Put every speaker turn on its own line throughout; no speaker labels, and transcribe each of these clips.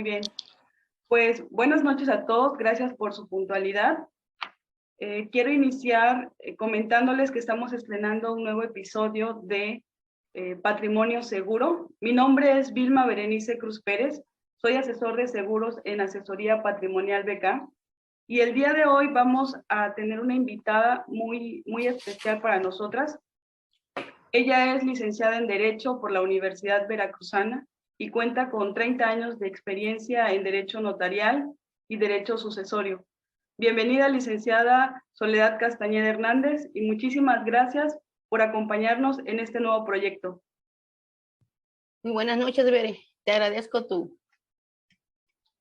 muy bien. Pues buenas noches a todos, gracias por su puntualidad. Quiero iniciar comentándoles que estamos estrenando un nuevo episodio de Patrimonio Seguro. Mi nombre es Vilma Berenice Cruz Pérez, soy asesor de seguros en Asesoría Patrimonial BK y el día de hoy vamos a tener una invitada muy especial para nosotras. Ella es licenciada en Derecho por la Universidad Veracruzana y cuenta con 30 años de experiencia en Derecho Notarial y Derecho Sucesorio. Bienvenida, licenciada Soledad Castañeda Hernández, y muchísimas gracias por acompañarnos en este nuevo proyecto.
Muy buenas noches, Bere. Te agradezco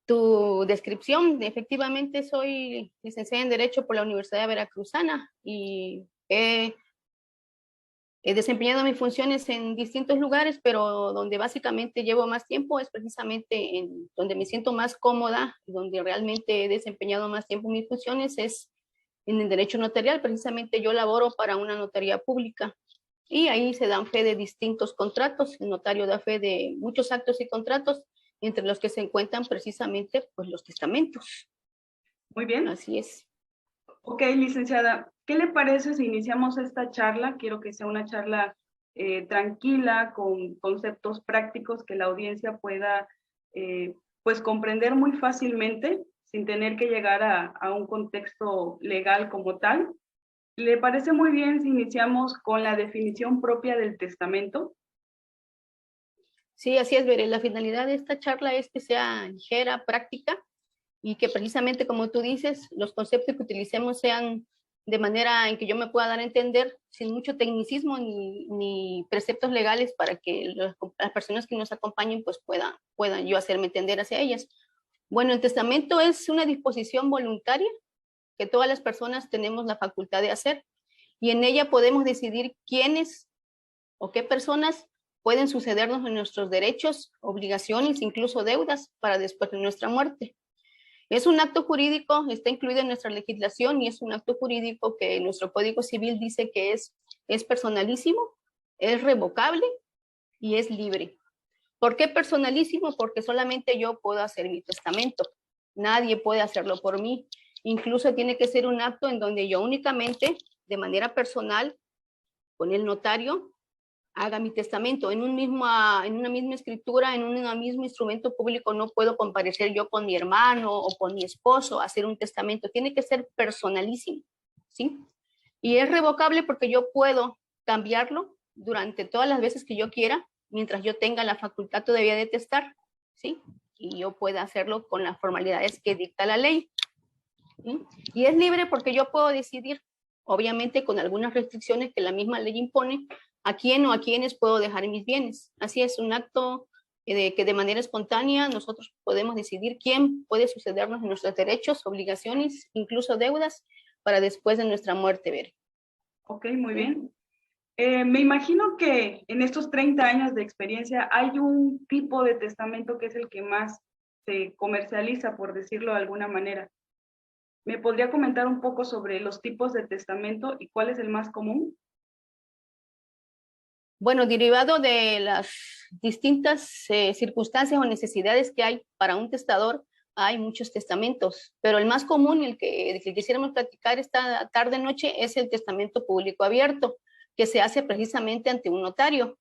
tu descripción. Efectivamente, soy licenciada en Derecho por la Universidad Veracruzana y he desempeñado mis funciones en distintos lugares, pero donde básicamente llevo más tiempo es precisamente en donde me siento más cómoda, donde realmente he desempeñado más tiempo mis funciones es en el derecho notarial. Precisamente yo laboro para una notaría pública y ahí se dan fe de distintos contratos. El notario da fe de muchos actos y contratos, entre los que se encuentran precisamente pues los testamentos.
Muy bien.
Así es.
Ok, licenciada, ¿qué le parece si iniciamos esta charla? Quiero que sea una charla tranquila, con conceptos prácticos que la audiencia pueda pues comprender muy fácilmente, sin tener que llegar a un contexto legal como tal. ¿Le parece muy bien si iniciamos con la definición propia del testamento?
Sí, así es, Bere. La finalidad de esta charla es que sea ligera, práctica, y que precisamente, como tú dices, los conceptos que utilicemos sean de manera en que yo me pueda dar a entender sin mucho tecnicismo ni preceptos legales, para que las personas que nos acompañen pues puedan yo hacerme entender hacia ellas. Bueno, el testamento es una disposición voluntaria que todas las personas tenemos la facultad de hacer, y en ella podemos decidir quiénes o qué personas pueden sucedernos en nuestros derechos, obligaciones, incluso deudas para después de nuestra muerte. Es un acto jurídico, está incluido en nuestra legislación, y es un acto jurídico que nuestro Código Civil dice que es personalísimo, es revocable y es libre. ¿Por qué personalísimo? Porque solamente yo puedo hacer mi testamento. Nadie puede hacerlo por mí. Incluso tiene que ser un acto en donde yo únicamente, de manera personal, con el notario, haga mi testamento. En una misma escritura, en un mismo instrumento público, no puedo comparecer yo con mi hermano o con mi esposo a hacer un testamento. Tiene que ser personalísimo, ¿sí? Y es revocable porque yo puedo cambiarlo durante todas las veces que yo quiera, mientras yo tenga la facultad todavía de testar, ¿sí? Y yo pueda hacerlo con las formalidades que dicta la ley, ¿sí? Y es libre porque yo puedo decidir, obviamente con algunas restricciones que la misma ley impone, a quién o a quiénes puedo dejar mis bienes. Así es, un acto que de manera espontánea nosotros podemos decidir quién puede sucedernos en nuestros derechos, obligaciones, incluso deudas, para después de nuestra muerte, Ver.
Ok, muy bien. Me imagino que en estos 30 años de experiencia hay un tipo de testamento que es el que más se comercializa, por decirlo de alguna manera. ¿Me podría comentar un poco sobre los tipos de testamento y cuál es el más común?
Bueno, derivado de las distintas circunstancias o necesidades que hay para un testador, hay muchos testamentos, pero el más común, el que quisiéramos platicar esta tarde-noche, es el testamento público abierto, que se hace precisamente ante un notario.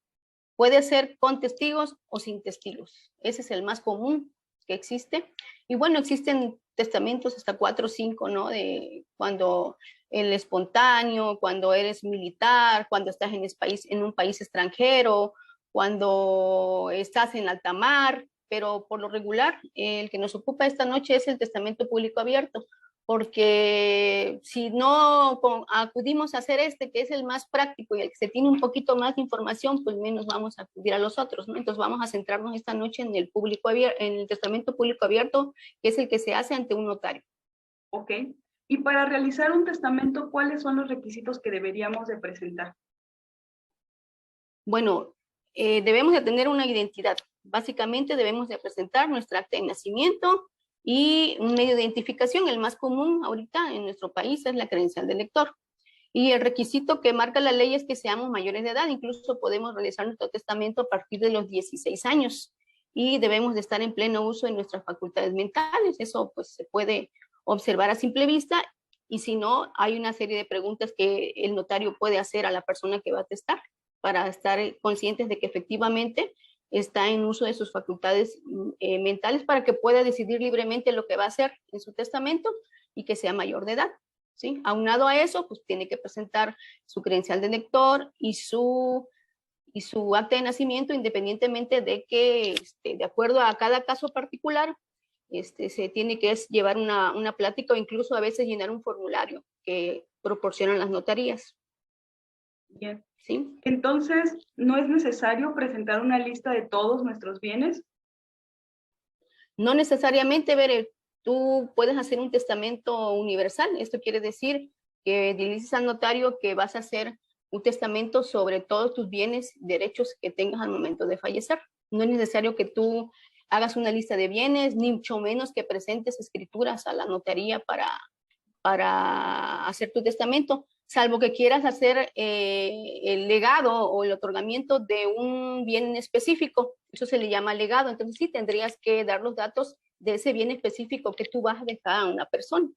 Puede ser con testigos o sin testigos. Ese es el más común que existe. Y bueno, existen testamentos hasta 4 o 5, ¿no? De cuando el espontáneo, cuando eres militar, cuando estás en un país extranjero, cuando estás en alta mar, pero por lo regular, el que nos ocupa esta noche es el testamento público abierto, porque si no acudimos a hacer que es el más práctico y el que se tiene un poquito más de información, pues menos vamos a acudir a los otros, ¿no? Entonces vamos a centrarnos esta noche en el público abierto, en el testamento público abierto, que es el que se hace ante un notario.
Ok. Y para realizar un testamento, ¿cuáles son los requisitos que deberíamos de presentar?
Bueno, debemos de tener una identidad. Básicamente debemos de presentar nuestra acta de nacimiento y un medio de identificación. El más común ahorita en nuestro país es la credencial de lector. Y el requisito que marca la ley es que seamos mayores de edad. Incluso podemos realizar nuestro testamento a partir de los 16 años. y debemos de estar en pleno uso de nuestras facultades mentales. Eso pues se puede observar a simple vista, y si no, hay una serie de preguntas que el notario puede hacer a la persona que va a atestar para estar conscientes de que efectivamente está en uso de sus facultades mentales, para que pueda decidir libremente lo que va a hacer en su testamento y que sea mayor de edad, ¿sí? Aunado a eso, pues tiene que presentar su credencial de lector y su acta de nacimiento, independientemente de que, de acuerdo a cada caso particular, se tiene que llevar una plática, o incluso a veces llenar un formulario que proporcionan las notarías.
Bien.
¿Sí?
Entonces, ¿no es necesario presentar una lista de todos nuestros bienes?
No necesariamente, Bere, tú puedes hacer un testamento universal. Esto quiere decir que dices al notario que vas a hacer un testamento sobre todos tus bienes, derechos que tengas al momento de fallecer. No es necesario que tú hagas una lista de bienes, ni mucho menos que presentes escrituras a la notaría para hacer tu testamento, salvo que quieras hacer el legado o el otorgamiento de un bien específico. Eso se le llama legado. Entonces sí tendrías que dar los datos de ese bien específico que tú vas a dejar a una persona.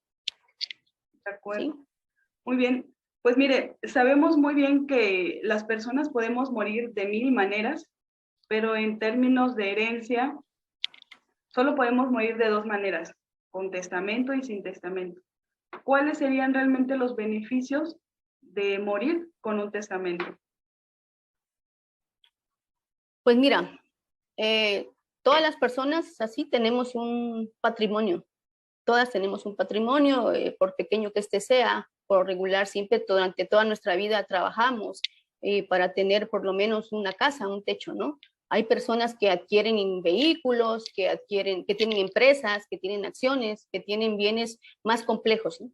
De acuerdo.
¿Sí?
Muy bien. Pues mire, sabemos muy bien que las personas podemos morir de mil maneras, pero en términos de herencia, solo podemos morir de dos maneras, con testamento y sin testamento. ¿Cuáles serían realmente los beneficios de morir con un testamento?
Pues mira, todas las personas así tenemos un patrimonio. Todas tenemos un patrimonio, por pequeño que este sea, por regular siempre durante toda nuestra vida trabajamos para tener por lo menos una casa, un techo, ¿no? Hay personas que adquieren vehículos, que tienen empresas, que tienen acciones, que tienen bienes más complejos, ¿no?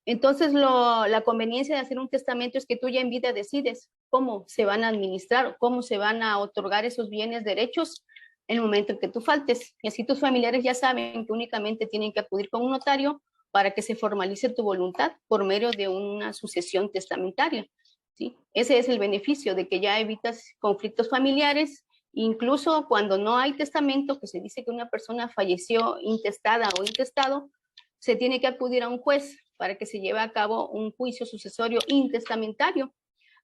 Entonces, la conveniencia de hacer un testamento es que tú ya en vida decides cómo se van a administrar, cómo se van a otorgar esos bienes, derechos, en el momento en que tú faltes. Y así tus familiares ya saben que únicamente tienen que acudir con un notario para que se formalice tu voluntad por medio de una sucesión testamentaria, ¿sí? Ese es el beneficio, de que ya evitas conflictos familiares. Incluso cuando no hay testamento, que se dice que una persona falleció intestada o intestado, se tiene que acudir a un juez para que se lleve a cabo un juicio sucesorio intestamentario.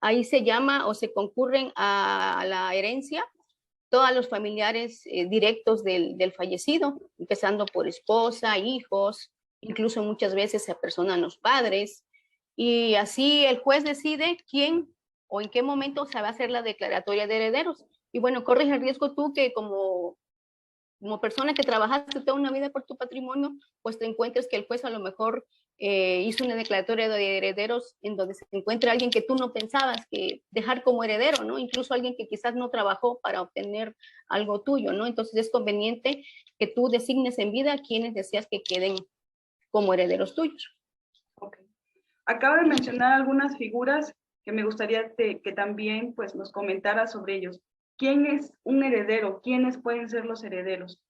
Ahí se llama o se concurren a la herencia todos los familiares directos del fallecido, empezando por esposa, hijos, incluso muchas veces se apersonan los padres, y así el juez decide quién o en qué momento se va a hacer la declaratoria de herederos. Y bueno, corres el riesgo tú que como persona que trabajaste toda una vida por tu patrimonio, pues te encuentres que el juez a lo mejor hizo una declaratoria de herederos en donde se encuentra alguien que tú no pensabas que dejar como heredero, ¿no? Incluso alguien que quizás no trabajó para obtener algo tuyo, ¿no? Entonces es conveniente que tú designes en vida a quienes deseas que queden como herederos tuyos.
Okay. Acabo de mencionar algunas figuras que me gustaría que también pues, nos comentara sobre ellos. ¿Quién es un heredero? ¿Quiénes pueden ser los herederos?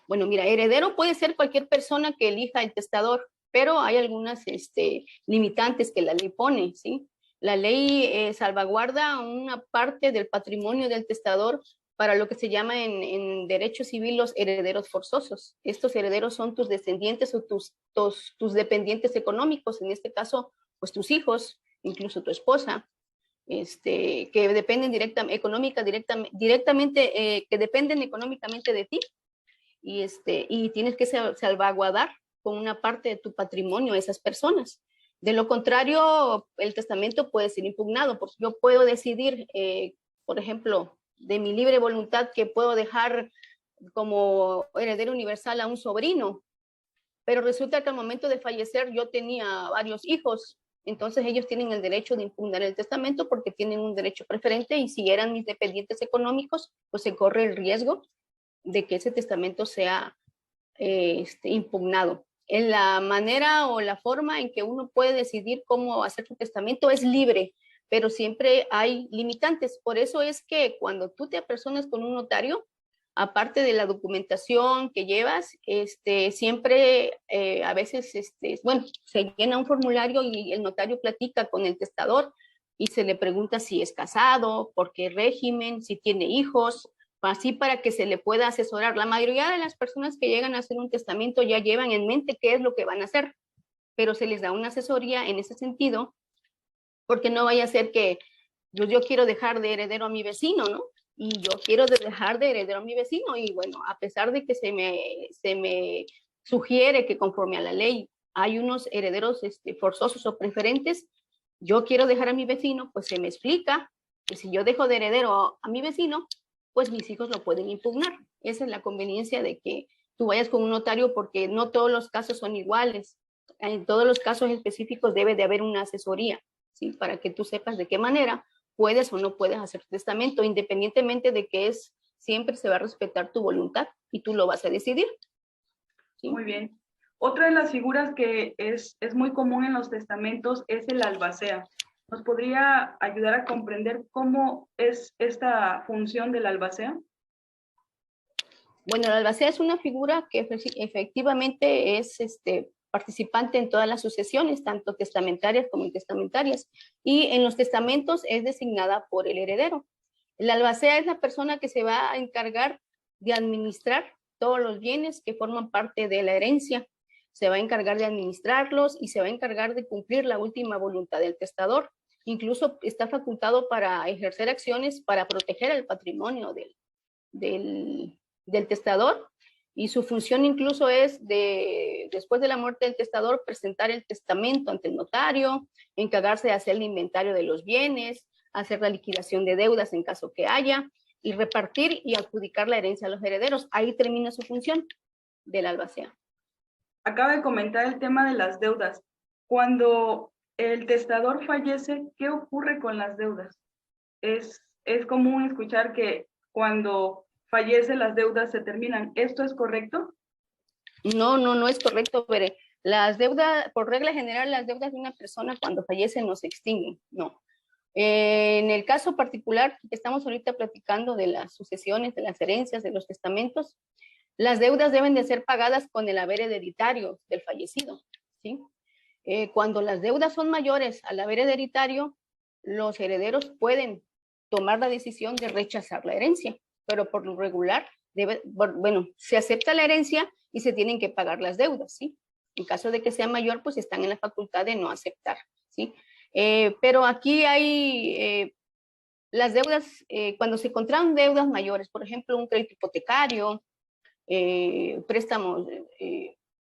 Bueno, mira, heredero puede ser cualquier persona que elija el testador, pero hay algunas limitantes que la ley pone, ¿sí? La ley salvaguarda una parte del patrimonio del testador para lo que se llama en derecho civil los herederos forzosos. Estos herederos son tus descendientes o tus dependientes económicos, en este caso, pues tus hijos, incluso tu esposa, que dependen directamente, que dependen económicamente de ti, y tienes que salvaguardar con una parte de tu patrimonio a esas personas. De lo contrario, el testamento puede ser impugnado, porque yo puedo decidir, por ejemplo, de mi libre voluntad, que puedo dejar como heredero universal a un sobrino, pero resulta que al momento de fallecer yo tenía varios hijos, entonces ellos tienen el derecho de impugnar el testamento porque tienen un derecho preferente, y si eran mis dependientes económicos, pues se corre el riesgo de que ese testamento sea impugnado. En la manera o la forma en que uno puede decidir cómo hacer su testamento es libre, pero siempre hay limitantes. Por eso es que cuando tú te apersonas con un notario, aparte de la documentación que llevas, siempre a veces, bueno, se llena un formulario y el notario platica con el testador y se le pregunta si es casado, por qué régimen, si tiene hijos, así para que se le pueda asesorar. La mayoría de las personas que llegan a hacer un testamento ya llevan en mente qué es lo que van a hacer, pero se les da una asesoría en ese sentido, porque no vaya a ser que yo quiero dejar de heredero a mi vecino, ¿no? Y yo quiero dejar de heredero a mi vecino, y bueno, a pesar de que se me sugiere que conforme a la ley hay unos herederos forzosos o preferentes, yo quiero dejar a mi vecino, pues se me explica que si yo dejo de heredero a mi vecino, pues mis hijos lo pueden impugnar. Esa es la conveniencia de que tú vayas con un notario, porque no todos los casos son iguales. En todos los casos específicos debe de haber una asesoría, ¿sí? Para que tú sepas de qué manera puedes o no puedes hacer tu testamento, independientemente de que siempre se va a respetar tu voluntad y tú lo vas a decidir, ¿sí?
Muy bien. Otra de las figuras que es muy común en los testamentos es el albacea. ¿Nos podría ayudar a comprender cómo es esta función del albacea?
Bueno, el albacea es una figura que efectivamente es participante en todas las sucesiones, tanto testamentarias como intestamentarias, y en los testamentos es designada por el heredero. El albacea es la persona que se va a encargar de administrar todos los bienes que forman parte de la herencia. Se va a encargar de administrarlos y se va a encargar de cumplir la última voluntad del testador. Incluso está facultado para ejercer acciones para proteger el patrimonio del testador, y su función incluso es después de la muerte del testador, presentar el testamento ante el notario, encargarse de hacer el inventario de los bienes, hacer la liquidación de deudas en caso que haya, y repartir y adjudicar la herencia a los herederos. Ahí termina su función del albacea.
Acaba de comentar el tema de las deudas. Cuando el testador fallece, ¿qué ocurre con las deudas? Es común escuchar que cuando fallece las deudas se terminan. ¿Esto es correcto?
No es correcto, pero las deudas, por regla general, las deudas de una persona cuando fallece no se extinguen, no. En el caso particular que estamos ahorita platicando de las sucesiones, de las herencias, de los testamentos, las deudas deben de ser pagadas con el haber hereditario del fallecido, ¿sí? Cuando las deudas son mayores al haber hereditario, los herederos pueden tomar la decisión de rechazar la herencia, pero por lo regular, se acepta la herencia y se tienen que pagar las deudas, ¿sí? En caso de que sea mayor, pues están en la facultad de no aceptar, ¿sí? Pero aquí hay las deudas, cuando se contraen deudas mayores, por ejemplo, un crédito hipotecario, préstamos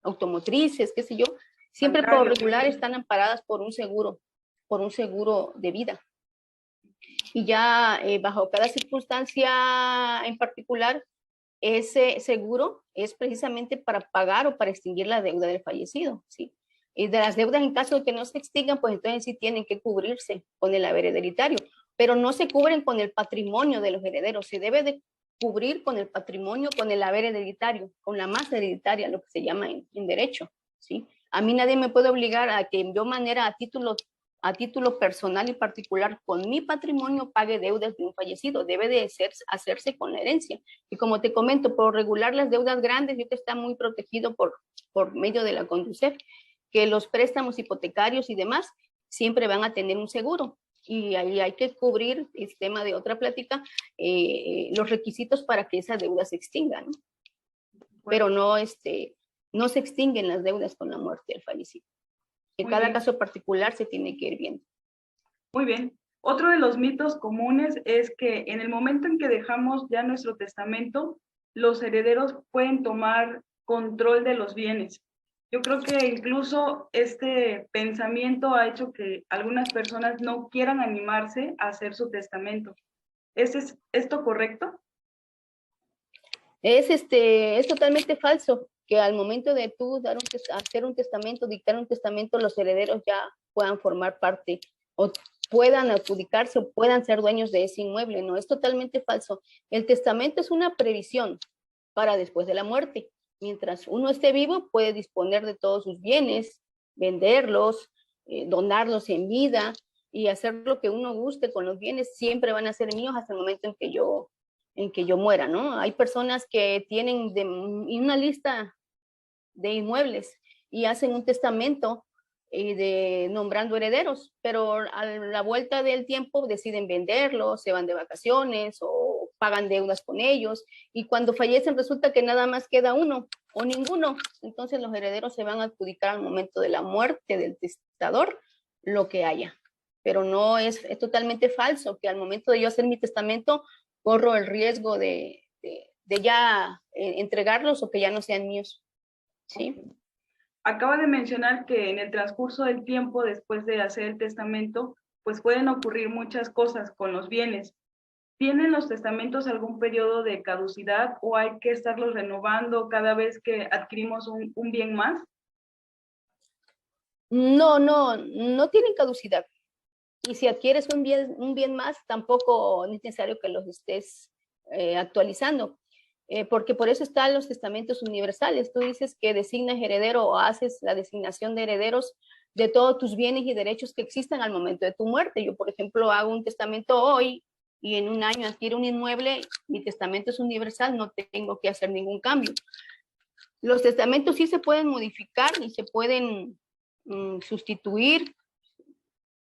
automotrices, qué sé yo, siempre por regular están amparadas por un seguro de vida. Y ya bajo cada circunstancia en particular, ese seguro es precisamente para pagar o para extinguir la deuda del fallecido, ¿sí? Y de las deudas, en caso de que no se extingan, pues entonces sí tienen que cubrirse con el haber hereditario, pero no se cubren con el patrimonio de los herederos, se debe de cubrir con el patrimonio, con el haber hereditario, con la masa hereditaria, lo que se llama en derecho, ¿sí? A mí nadie me puede obligar a que yo manera a título personal y particular con mi patrimonio pague deudas de un fallecido, debe de hacerse con la herencia. Y como te comento, por regular las deudas grandes, yo que está muy protegido por medio de la Conducef, que los préstamos hipotecarios y demás siempre van a tener un seguro. Y ahí hay que cubrir, el tema de otra plática, los requisitos para que esa deuda se extinga, ¿no? Pero no se extinguen las deudas con la muerte del fallecido. En cada caso particular se tiene que ir viendo.
Muy bien. Otro de los mitos comunes es que en el momento en que dejamos ya nuestro testamento, los herederos pueden tomar control de los bienes. Yo creo que incluso este pensamiento ha hecho que algunas personas no quieran animarse a hacer su testamento. ¿Es esto correcto?
Es totalmente falso que al momento de tú hacer un testamento, dictar un testamento, los herederos ya puedan formar parte o puedan adjudicarse o puedan ser dueños de ese inmueble. No, es totalmente falso. El testamento es una previsión para después de la muerte. Mientras uno esté vivo, puede disponer de todos sus bienes, venderlos, donarlos en vida y hacer lo que uno guste con los bienes. Siempre van a ser míos hasta el momento en que yo muera, ¿no? Hay personas que tienen una lista de inmuebles y hacen un testamento nombrando herederos, pero a la vuelta del tiempo deciden venderlos, se van de vacaciones o pagan deudas con ellos, y cuando fallecen resulta que nada más queda uno o ninguno. Entonces los herederos se van a adjudicar al momento de la muerte del testador lo que haya. Pero no es totalmente falso que al momento de yo hacer mi testamento corro el riesgo de ya entregarlos o que ya no sean míos. ¿Sí?
Acaba de mencionar que en el transcurso del tiempo, después de hacer el testamento, pues pueden ocurrir muchas cosas con los bienes. ¿Tienen los testamentos algún periodo de caducidad o hay que estarlos renovando cada vez que adquirimos un bien más?
No tienen caducidad. Y si adquieres un bien más, tampoco es necesario que los estés actualizando. Porque por eso están los testamentos universales. Tú dices que designas heredero o haces la designación de herederos de todos tus bienes y derechos que existan al momento de tu muerte. Yo, por ejemplo, hago un testamento hoy y en un año adquiero un inmueble, mi testamento es universal, no tengo que hacer ningún cambio. Los testamentos sí se pueden modificar y se pueden sustituir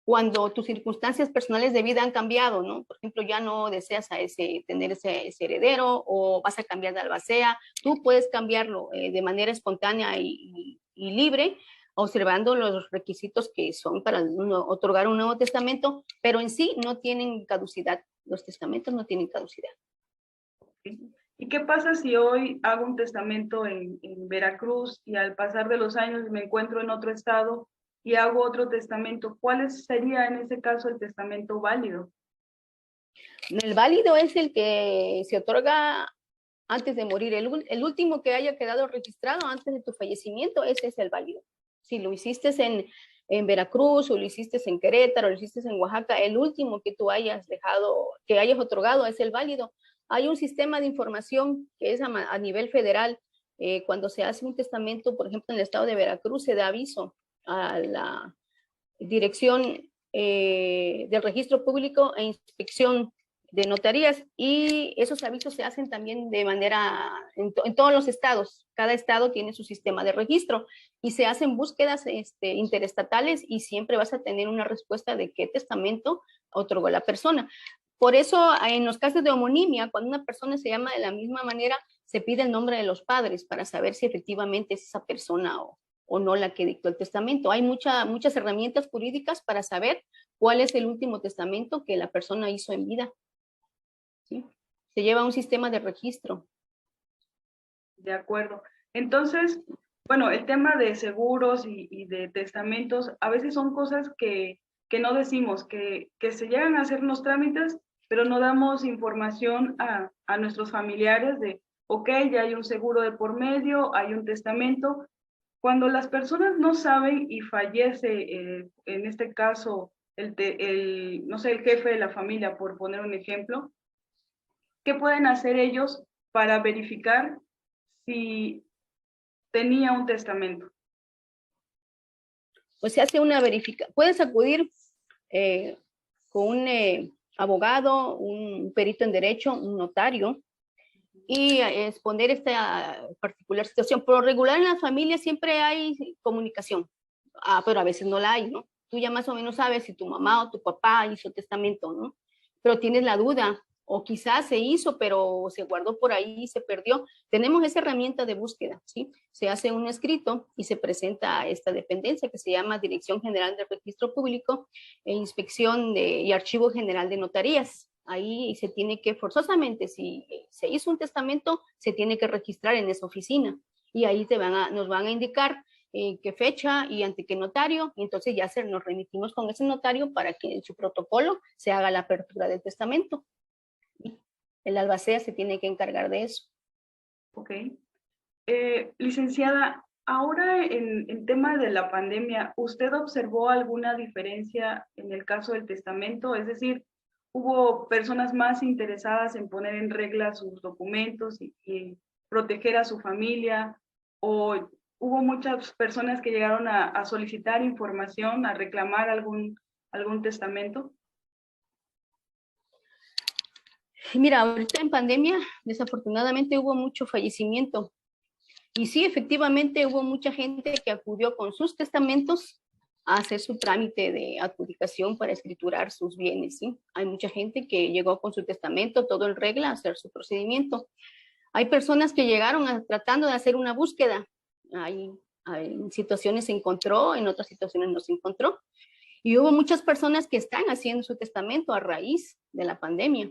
cuando tus circunstancias personales de vida han cambiado, ¿no? Por ejemplo, ya no deseas tener ese heredero o vas a cambiar de albacea, tú puedes cambiarlo de manera espontánea y libre, observando los requisitos que son para otorgar un nuevo testamento, pero en sí no tienen caducidad, los testamentos no tienen caducidad.
¿Y qué pasa si hoy hago un testamento en Veracruz y al pasar de los años me encuentro en otro estado y hago otro testamento? ¿Cuál sería en ese caso el testamento válido?
El válido es el que se otorga antes de morir. El último que haya quedado registrado antes de tu fallecimiento, ese es el válido. Si lo hiciste en Veracruz, o lo hiciste en Querétaro, o lo hiciste en Oaxaca, el último que tú hayas dejado, que hayas otorgado es el válido. Hay un sistema de información que es a nivel federal. Cuando se hace un testamento, por ejemplo, en el estado de Veracruz, se da aviso a la dirección del registro público e inspección de notarías, y esos avisos se hacen también de manera en todos los estados. Cada estado tiene su sistema de registro y se hacen búsquedas interestatales y siempre vas a tener una respuesta de qué testamento otorgó la persona. Por eso, en los casos de homonimia, cuando una persona se llama de la misma manera, se pide el nombre de los padres para saber si efectivamente es esa persona o no la que dictó el testamento. Hay muchas herramientas jurídicas para saber cuál es el último testamento que la persona hizo en vida. ¿Sí? Se lleva un sistema de registro.
De acuerdo. Entonces, bueno, el tema de seguros y de testamentos a veces son cosas que no decimos, que se llegan a hacer los trámites, pero no damos información a nuestros familiares de, ok, ya hay un seguro de por medio, hay un testamento. Cuando las personas no saben y fallece, en este caso, no sé, el jefe de la familia, por poner un ejemplo, ¿qué pueden hacer ellos para verificar si tenía un testamento?
Pues se hace una verificación. Puedes acudir con un abogado, un perito en derecho, un notario, y exponer esta particular situación. Por lo regular en las familias siempre hay comunicación, pero a veces no la hay, ¿no? Tú ya más o menos sabes si tu mamá o tu papá hizo testamento, ¿no? Pero tienes la duda, o quizás se hizo, pero se guardó por ahí y se perdió. Tenemos esa herramienta de búsqueda, ¿sí? Se hace un escrito y se presenta a esta dependencia que se llama Dirección General del Registro Público e Inspección y Archivo General de Notarías. Ahí se tiene que forzosamente, si se hizo un testamento, se tiene que registrar en esa oficina y ahí nos van a indicar qué fecha y ante qué notario, y entonces ya nos remitimos con ese notario para que en su protocolo se haga la apertura del testamento. El albacea se tiene que encargar de eso.
Ok. Licenciada, ahora en tema de la pandemia, ¿usted observó alguna diferencia en el caso del testamento? Es decir, ¿hubo personas más interesadas en poner en regla sus documentos y proteger a su familia? ¿O hubo muchas personas que llegaron a solicitar información, a reclamar algún testamento?
Mira, ahorita en pandemia, desafortunadamente hubo mucho fallecimiento. Y sí, efectivamente hubo mucha gente que acudió con sus testamentos a hacer su trámite de adjudicación para escriturar sus bienes, ¿sí? Hay mucha gente que llegó con su testamento, todo en regla, a hacer su procedimiento. Hay personas que llegaron tratando de hacer una búsqueda. En situaciones se encontró, en otras situaciones no se encontró. Y hubo muchas personas que están haciendo su testamento a raíz de la pandemia,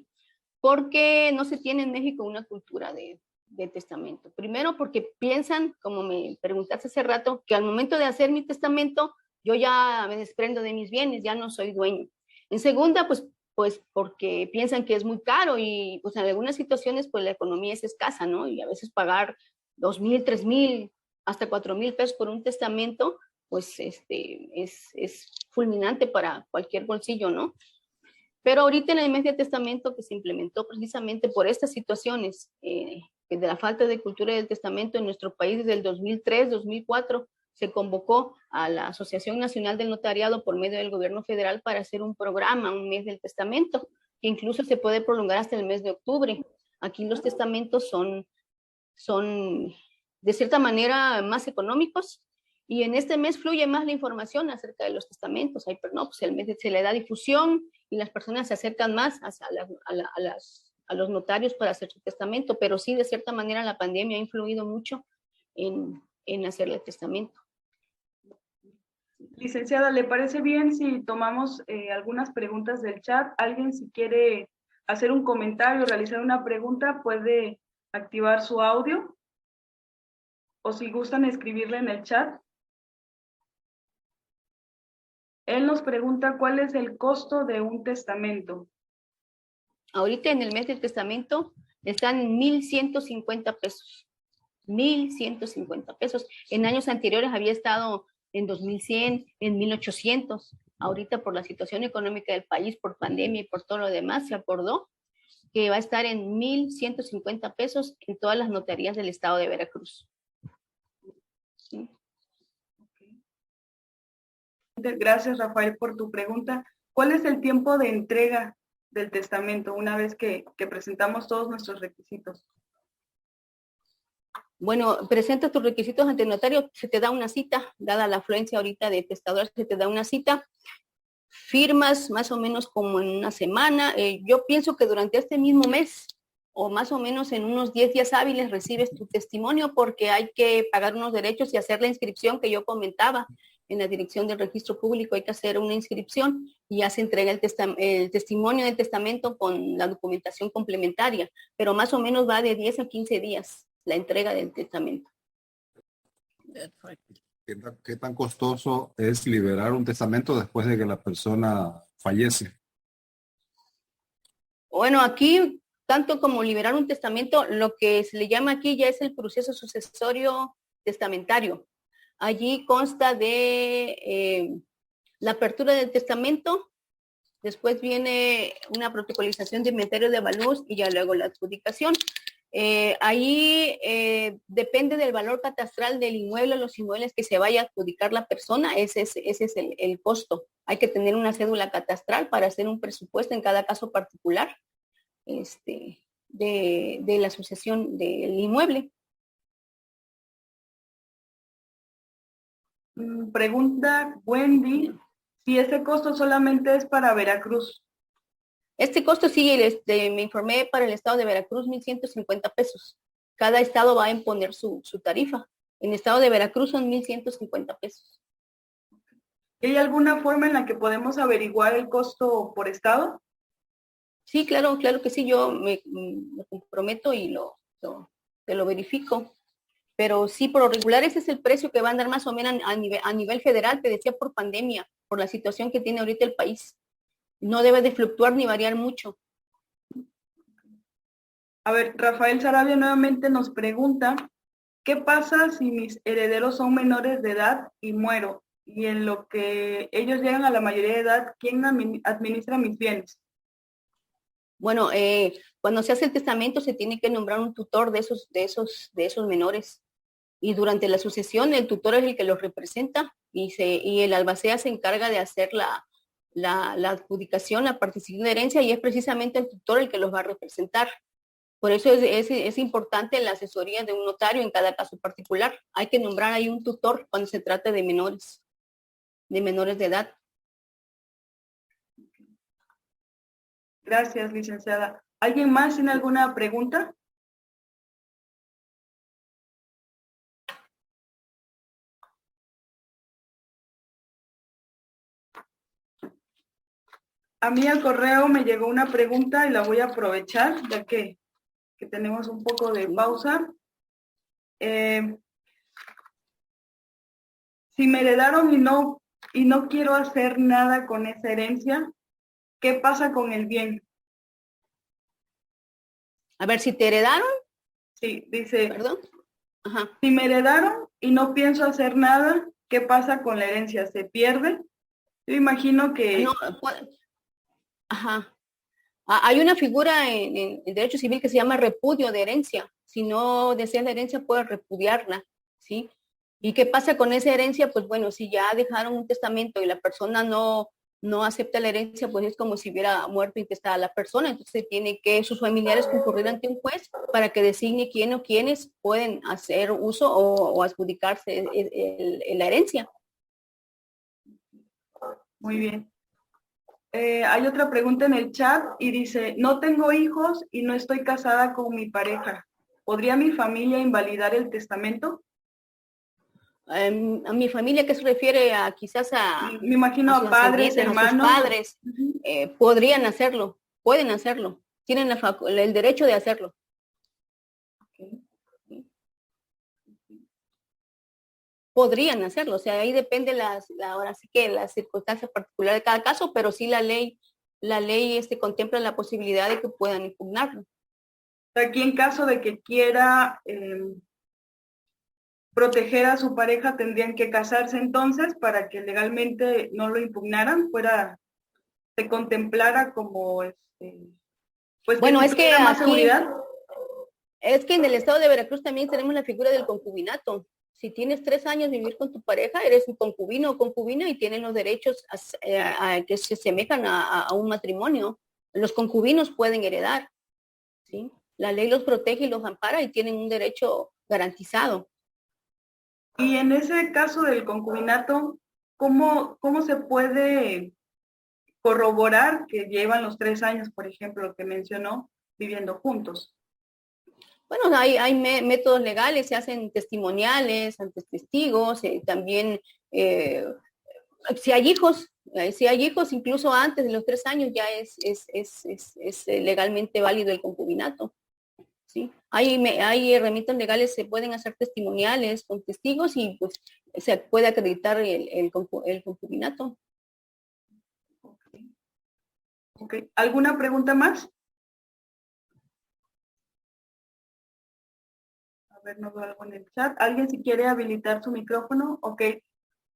porque no se tiene en México una cultura de testamento. Primero porque piensan, como me preguntaste hace rato, que al momento de hacer mi testamento, yo ya me desprendo de mis bienes, ya no soy dueño. En segunda, pues porque piensan que es muy caro y pues en algunas situaciones pues la economía es escasa, ¿no? Y a veces pagar 2,000, 3,000, hasta 4,000 pesos por un testamento, pues es fulminante para cualquier bolsillo, ¿no? Pero ahorita en el mes de testamento que se implementó precisamente por estas situaciones de la falta de cultura del testamento en nuestro país desde el 2003, 2004, se convocó a la Asociación Nacional del Notariado por medio del gobierno federal para hacer un programa, un mes del testamento, que incluso se puede prolongar hasta el mes de octubre. Aquí los testamentos son de cierta manera más económicos y en este mes fluye más la información acerca de los testamentos. No, pues el mes se le da difusión y las personas se acercan más a los notarios para hacer su testamento, pero sí, de cierta manera, la pandemia ha influido mucho en hacerle el testamento.
Licenciada, ¿le parece bien si tomamos algunas preguntas del chat? Alguien, si quiere hacer un comentario, realizar una pregunta, puede activar su audio, o si gustan escribirle en el chat. Él nos pregunta cuál es el costo de un testamento.
Ahorita en el mes del testamento están en 1,150 pesos. 1,150 pesos. En años anteriores había estado en 2,100, en 1,800. Ahorita por la situación económica del país, por pandemia y por todo lo demás, se acordó que va a estar en 1,150 pesos en todas las notarías del estado de Veracruz. ¿Sí?
Gracias, Rafael, por tu pregunta. ¿Cuál es el tiempo de entrega del testamento una vez que presentamos todos nuestros requisitos?
Bueno, presenta tus requisitos ante el notario, se te da una cita, dada la afluencia ahorita de testadores, se te da una cita, firmas más o menos como en una semana. Yo pienso que durante este mismo mes, o más o menos en unos 10 días hábiles, recibes tu testimonio porque hay que pagar unos derechos y hacer la inscripción que yo comentaba. En la dirección del registro público hay que hacer una inscripción y ya se entrega el testimonio del testamento con la documentación complementaria, pero más o menos va de 10 a 15 días la entrega del testamento.
¿Qué tan costoso es liberar un testamento después de que la persona fallece?
Bueno, aquí, tanto como liberar un testamento, lo que se le llama aquí ya es el proceso sucesorio testamentario. Allí consta de la apertura del testamento, después viene una protocolización de inventario de avalúos y ya luego la adjudicación. Ahí depende del valor catastral del inmueble, los inmuebles que se vaya a adjudicar la persona, ese es el costo. Hay que tener una cédula catastral para hacer un presupuesto en cada caso particular de la sucesión del inmueble.
Pregunta Wendy, si ese costo solamente es para Veracruz.
Este costo sí, me informé para el estado de Veracruz, 1,150 pesos. Cada estado va a imponer su tarifa. En el estado de Veracruz son 1,150 pesos.
¿Hay alguna forma en la que podemos averiguar el costo por estado?
Sí, claro que sí. Yo me comprometo y te lo verifico. Pero sí, por lo regular ese es el precio que va a andar más o menos a nivel federal, te decía, por pandemia, por la situación que tiene ahorita el país. No debe de fluctuar ni variar mucho.
A ver, Rafael Sarabia nuevamente nos pregunta, ¿qué pasa si mis herederos son menores de edad y muero? Y en lo que ellos llegan a la mayoría de edad, ¿quién administra mis bienes?
Bueno, cuando se hace el testamento se tiene que nombrar un tutor de esos menores. Y durante la sucesión el tutor es el que los representa y el albacea se encarga de hacer la adjudicación, la participación de herencia y es precisamente el tutor el que los va a representar. Por eso es importante la asesoría de un notario en cada caso particular. Hay que nombrar ahí un tutor cuando se trata de menores de menores de edad.
Gracias, licenciada. ¿Alguien más tiene alguna pregunta? A mí al correo me llegó una pregunta y la voy a aprovechar, ya que tenemos un poco de pausa. Si me heredaron y no quiero hacer nada con esa herencia, ¿qué pasa con el bien?
A ver, si te heredaron,
Sí, dice,
perdón. Ajá.
si me heredaron y no pienso hacer nada, ¿qué pasa con la herencia? ¿Se pierde? Yo imagino que...
No, ajá. Hay una figura en el derecho civil que se llama repudio de herencia. Si no deseas la herencia, puedes repudiarla, ¿sí? ¿Y qué pasa con esa herencia? Pues bueno, si ya dejaron un testamento y la persona no acepta la herencia, pues es como si hubiera muerto intestada la persona. Entonces tiene que sus familiares concurrir ante un juez para que designe quién o quiénes pueden hacer uso o adjudicarse la herencia.
Muy bien. Hay otra pregunta en el chat y dice, no tengo hijos y no estoy casada con mi pareja. ¿Podría mi familia invalidar el testamento?
A mi familia, que se refiere a quizás a
Me imagino a padres, hermanos.
A sus padres, podrían hacerlo, pueden hacerlo, tienen el derecho de hacerlo.
Okay.
Podrían hacerlo, o sea, ahí depende ahora sí que las circunstancias particulares de cada caso, pero sí la ley contempla la posibilidad de que puedan impugnarlo.
Aquí en caso de que quiera proteger a su pareja, tendrían que casarse entonces para que legalmente no lo impugnaran, se contemplara como pues
bueno,
que
es que
más
aquí,
seguridad.
es que en el estado de Veracruz también tenemos la figura del concubinato. Si tienes 3 años de vivir con tu pareja, eres un concubino o concubina y tienen los derechos que se asemejan a un matrimonio. Los concubinos pueden heredar, ¿sí? La ley los protege y los ampara y tienen un derecho garantizado.
Y en ese caso del concubinato, ¿cómo se puede corroborar que llevan los 3 años, por ejemplo, que mencionó, viviendo juntos?
Bueno, hay métodos legales, se hacen testimoniales ante testigos, también si hay hijos, incluso antes de los 3 años ya es legalmente válido el concubinato. ¿Sí? Hay herramientas legales, se pueden hacer testimoniales con testigos y pues se puede acreditar el concubinato.
Okay. ¿Alguna pregunta más? A ver, no veo algo en el chat. ¿Alguien si quiere habilitar su micrófono? Ok.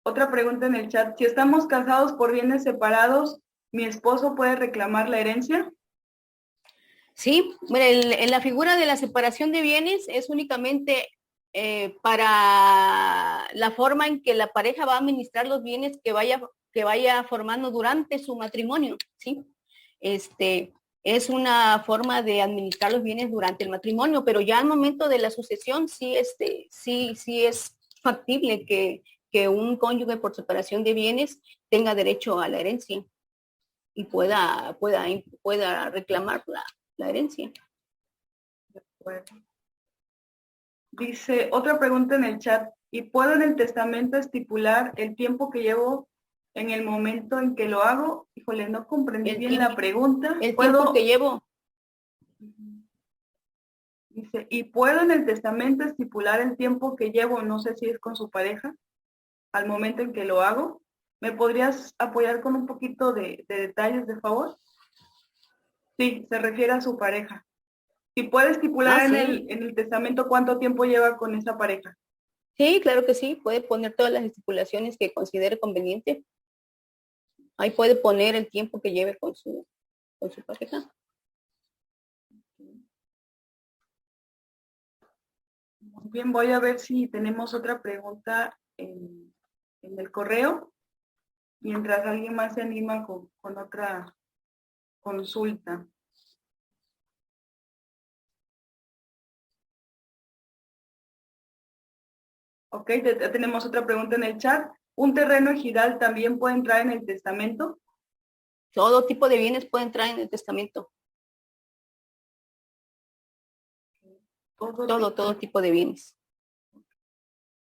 Otra pregunta en el chat. Si estamos casados por bienes separados, ¿mi esposo puede reclamar la herencia?
Sí, en la figura de la separación de bienes es únicamente para la forma en que la pareja va a administrar los bienes que vaya formando durante su matrimonio, ¿sí? Es una forma de administrar los bienes durante el matrimonio, pero ya al momento de la sucesión sí es factible que un cónyuge por separación de bienes tenga derecho a la herencia y pueda reclamar la herencia.
De acuerdo. Dice, otra pregunta en el chat, ¿y puedo en el testamento estipular el tiempo que llevo en el momento en que lo hago? Híjole, no comprendí bien la pregunta.
El tiempo que llevo.
Dice, ¿y puedo en el testamento estipular el tiempo que llevo, no sé si es con su pareja, al momento en que lo hago? ¿Me podrías apoyar con un poquito de detalles, de favor? Sí, se refiere a su pareja. ¿Y puede estipular en el testamento cuánto tiempo lleva con esa pareja?
Sí, claro que sí, puede poner todas las estipulaciones que considere conveniente. Ahí puede poner el tiempo que lleve con su pareja.
Muy bien, voy a ver si tenemos otra pregunta en el correo, mientras alguien más se anima con otra consulta. Ok, tenemos otra pregunta en el chat. ¿Un terreno ejidal también puede entrar en el testamento?
Todo tipo de bienes puede entrar en el testamento. Todo tipo de bienes.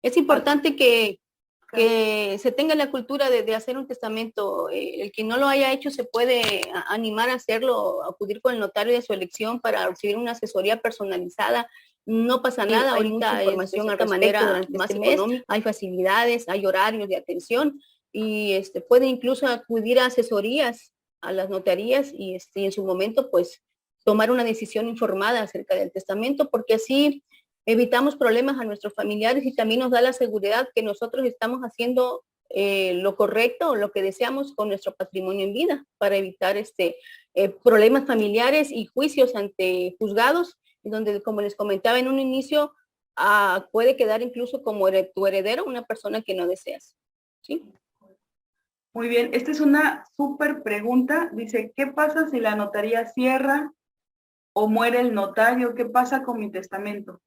Es importante que se tenga la cultura de hacer un testamento. El que no lo haya hecho se puede animar a hacerlo, acudir con el notario de su elección para recibir una asesoría personalizada. No pasa nada,
Hay
ahorita
mucha información
de
al
cierta
respecto
manera
durante
más
este mes.
económica, hay facilidades, hay horarios de atención y puede incluso acudir a asesorías a las notarías y en su momento pues tomar una decisión informada acerca del testamento, porque así evitamos problemas a nuestros familiares y también nos da la seguridad que nosotros estamos haciendo lo correcto o lo que deseamos con nuestro patrimonio en vida para evitar problemas familiares y juicios ante juzgados, donde, como les comentaba en un inicio, puede quedar incluso como tu heredero una persona que no deseas. ¿Sí?
Muy bien, esta es una súper pregunta. Dice, ¿qué pasa si la notaría cierra o muere el notario? ¿Qué pasa con mi testamento?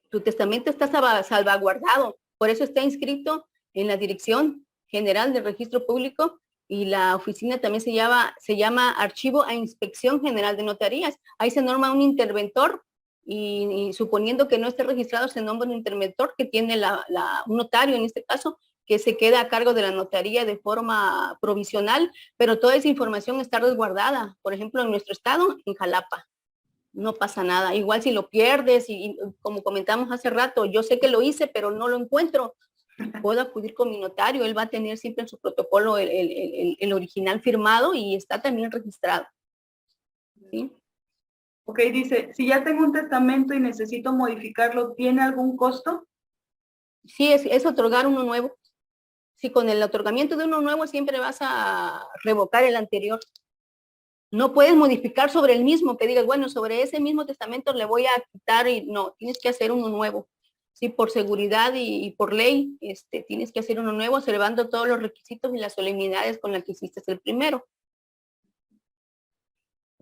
Tu testamento está salvaguardado, por eso está inscrito en la Dirección General del Registro Público y la oficina también se llama Archivo e Inspección General de Notarías. Ahí se norma un interventor y suponiendo que no esté registrado se nombra un interventor que tiene un notario en este caso que se queda a cargo de la notaría de forma provisional, pero toda esa información está resguardada, por ejemplo, en nuestro estado, en Jalapa. No pasa nada. Igual si lo pierdes y como comentamos hace rato, yo sé que lo hice, pero no lo encuentro, puedo acudir con mi notario, él va a tener siempre en su protocolo el original firmado y está también registrado. ¿Sí?
Ok, dice, si ya tengo un testamento y necesito modificarlo, ¿tiene algún costo?
Sí, es otorgar uno nuevo. Si con el otorgamiento de uno nuevo siempre vas a revocar el anterior. No puedes modificar sobre el mismo, que digas, bueno, sobre ese mismo testamento le voy a quitar y no, tienes que hacer uno nuevo. Sí, por seguridad y por ley, tienes que hacer uno nuevo, observando todos los requisitos y las solemnidades con las que hiciste el primero.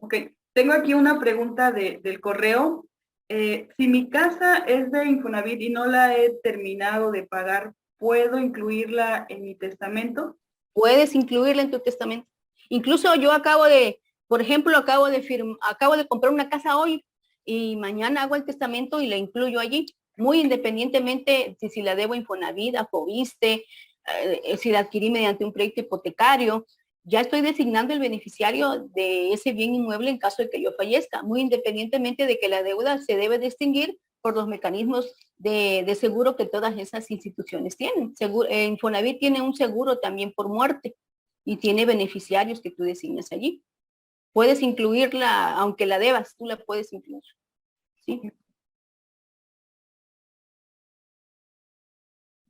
Ok, tengo aquí una pregunta del correo. Si mi casa es de Infonavit y no la he terminado de pagar, ¿puedo incluirla en mi testamento?
Puedes incluirla en tu testamento. Incluso yo por ejemplo, acabo de comprar una casa hoy y mañana hago el testamento y la incluyo allí, muy independientemente de si la debo a Infonavit, a Foviste, si la adquirí mediante un crédito hipotecario. Ya estoy designando el beneficiario de ese bien inmueble en caso de que yo fallezca, muy independientemente de que la deuda se debe distinguir por los mecanismos de seguro que todas esas instituciones tienen. Infonavit tiene un seguro también por muerte y tiene beneficiarios que tú designas allí. Puedes incluirla, aunque la debas, tú la puedes incluir. ¿Sí?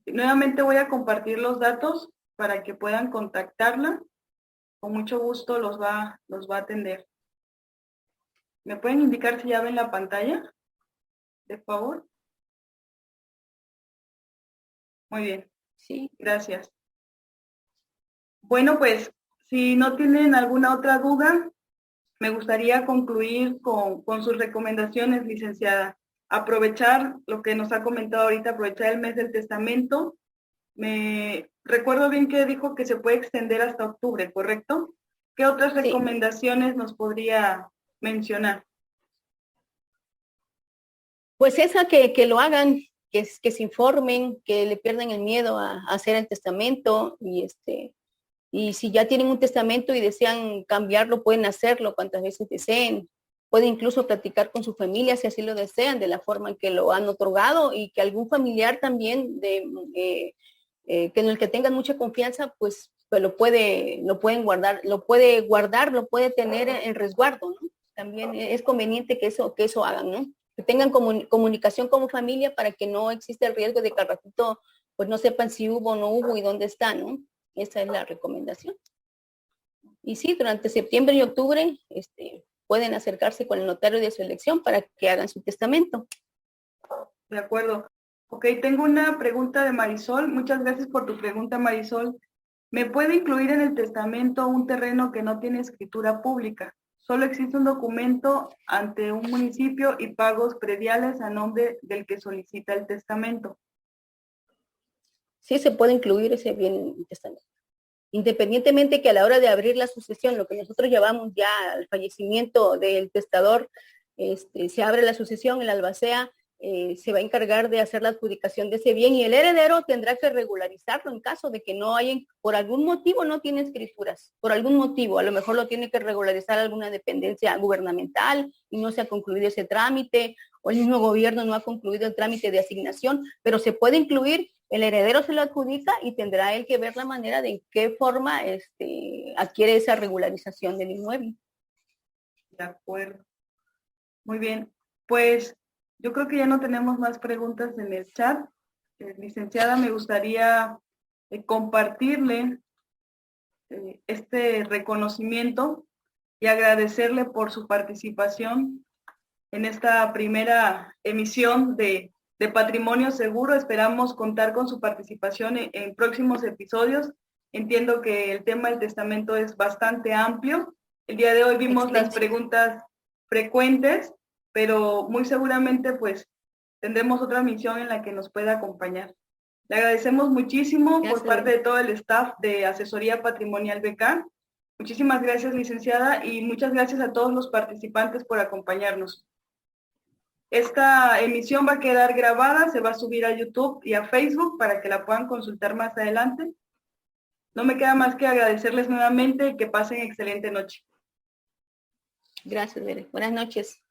Nuevamente voy a compartir los datos para que puedan contactarla. Con mucho gusto los va a atender. ¿Me pueden indicar si ya ven la pantalla? De favor. Muy bien.
Sí.
Gracias. Bueno, pues, si no tienen alguna otra duda, me gustaría concluir con sus recomendaciones, licenciada. Aprovechar lo que nos ha comentado ahorita, aprovechar el mes del testamento. Me recuerdo bien que dijo que se puede extender hasta octubre, ¿correcto? ¿Qué otras recomendaciones nos podría mencionar?
Pues esa que lo hagan, que se informen, que le pierdan el miedo a hacer el testamento y si ya tienen un testamento y desean cambiarlo, pueden hacerlo cuantas veces deseen. Pueden incluso platicar con su familia si así lo desean, de la forma en que lo han otorgado y que algún familiar también que en el que tengan mucha confianza, pues lo pueden guardar, lo puede tener en resguardo, ¿no? También es conveniente que eso hagan, ¿no? Que tengan comunicación como familia para que no exista el riesgo de que al ratito pues no sepan si hubo o no hubo y dónde está, ¿no? Esa es la recomendación. Y sí, durante septiembre y octubre pueden acercarse con el notario de su elección para que hagan su testamento.
De acuerdo. Ok, tengo una pregunta de Marisol. Muchas gracias por tu pregunta, Marisol. ¿Me puede incluir en el testamento un terreno que no tiene escritura pública? Solo existe un documento ante un municipio y pagos prediales a nombre del que solicita el testamento.
sí se puede incluir ese bien en el testamento. Independientemente que a la hora de abrir la sucesión, lo que nosotros llevamos ya al fallecimiento del testador, se abre la sucesión, el albacea se va a encargar de hacer la adjudicación de ese bien y el heredero tendrá que regularizarlo en caso de que no haya, por algún motivo no tiene escrituras, por algún motivo, a lo mejor lo tiene que regularizar alguna dependencia gubernamental y no se ha concluido ese trámite, o el mismo gobierno no ha concluido el trámite de asignación, pero se puede incluir, el heredero se lo adjudica y tendrá él que ver la manera de en qué forma adquiere esa regularización del inmueble.
De acuerdo. Muy bien. Pues yo creo que ya no tenemos más preguntas en el chat. Licenciada, me gustaría compartirle este reconocimiento y agradecerle por su participación en esta primera emisión de Patrimonio Seguro. Esperamos contar con su participación en próximos episodios. Entiendo que el tema del testamento es bastante amplio. El día de hoy vimos las preguntas frecuentes, pero muy seguramente pues tendremos otra misión en la que nos pueda acompañar. Le agradecemos muchísimo por parte de todo el staff de Asesoría Patrimonial BK. Muchísimas gracias, licenciada, y muchas gracias a todos los participantes por acompañarnos. Esta emisión va a quedar grabada, se va a subir a YouTube y a Facebook para que la puedan consultar más adelante. No me queda más que agradecerles nuevamente y que pasen excelente noche.
Gracias, Bere. Buenas noches.